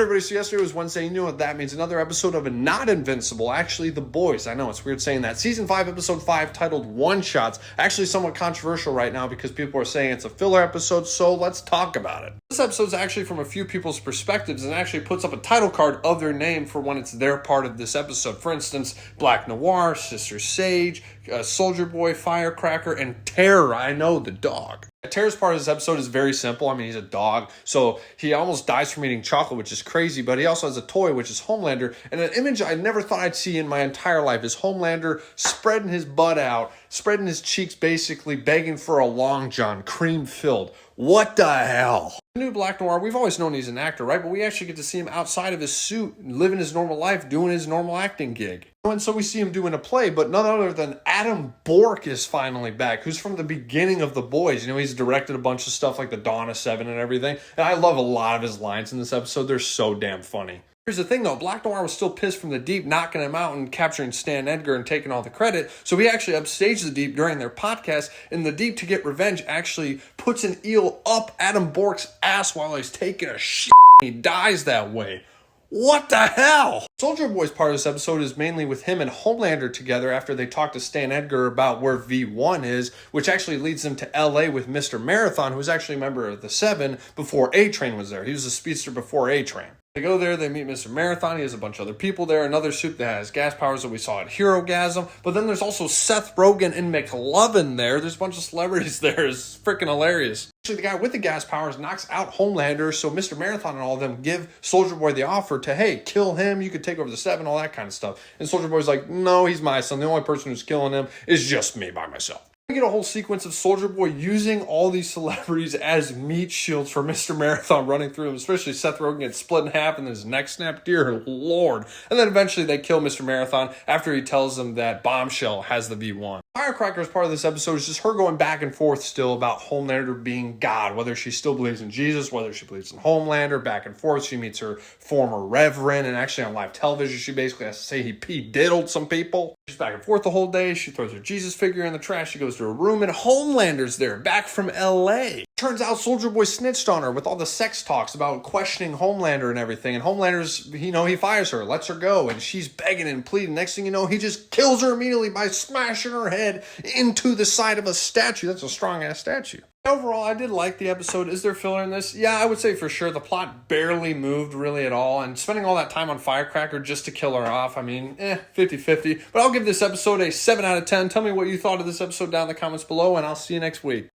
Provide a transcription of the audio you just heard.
everybody, so yesterday was Wednesday. You know what that means. Another episode of Not Invincible. Actually, The Boys. I know, it's weird saying that. Season 5, Episode 5, titled One Shots. Actually, somewhat controversial right now because people are saying it's a filler episode, so let's talk about it. This episode is actually from a few people's perspectives and actually puts up a title card of their name for when it's their part of this episode. For instance, Black Noir, Sister Sage, Soldier Boy, Firecracker, and Terror. I know, the dog. Terror's part of this episode is very simple. I mean, he's a dog, so he almost dies from eating chocolate, which is crazy, but he also has a toy, which is Homelander, and an image I never thought I'd see in my entire life is Homelander spreading his butt out, spreading his cheeks, basically begging for a Long John, cream-filled. What the hell? The new Black Noir, we've always known he's an actor, right? But we actually get to see him outside of his suit, living his normal life, doing his normal acting gig. And so we see him doing a play, but none other than Adam Bork is finally back, who's from the beginning of The Boys. You know, he's directed a bunch of stuff like the Dawn of Seven and everything. And I love a lot of his lines in this episode. They're so damn funny. Here's the thing, though. Black Noir was still pissed from the Deep, knocking him out and capturing Stan Edgar and taking all the credit. So he actually upstaged the Deep during their podcast. And the Deep, to get revenge, actually puts an eel up Adam Bork's ass while he's taking a shit. He dies that way. What the hell? Soldier Boy's part of this episode is mainly with him and Homelander together after they talk to Stan Edgar about where V1 is, which actually leads them to LA with Mr. Marathon, who was actually a member of the Seven before A-Train was there. He was a speedster before A-Train. They go there, they meet Mr. Marathon, he has a bunch of other people there, another suit that has gas powers that we saw at Herogasm, but then there's also Seth Rogen and McLovin there. There's a bunch of celebrities there. It's freaking hilarious. Actually, the guy with the gas powers knocks out Homelander, so Mr. Marathon and all of them give Soldier Boy the offer to, hey, kill him, you could take over the Seven, all that kind of stuff. And Soldier Boy's like, no, he's my son. The only person who's killing him is just me by myself. We get a whole sequence of Soldier Boy using all these celebrities as meat shields for Mr. Marathon running through them, especially Seth Rogen gets split in half and his neck snapped. Dear Lord. And then eventually they kill Mr. Marathon after he tells them that Bombshell has the V1. Firecracker, as part of this episode, is just her going back and forth still about Homelander being God, whether she still believes in Jesus, whether she believes in Homelander, back and forth. She meets her former reverend, and actually on live television, she basically has to say he diddled some people. She's back and forth the whole day. She throws her Jesus figure in the trash. She goes to her room, and Homelander's there, back from LA. Turns out Soldier Boy snitched on her with all the sex talks about questioning Homelander and everything. And Homelander's, he fires her, lets her go, and she's begging and pleading. Next thing you know, he just kills her immediately by smashing her head into the side of a statue. That's a strong-ass statue. Overall, I did like the episode. Is there filler in this? Yeah, I would say for sure. The plot barely moved really at all. And spending all that time on Firecracker just to kill her off, I mean, 50-50. But I'll give this episode a 7 out of 10. Tell me what you thought of this episode down in the comments below, and I'll see you next week.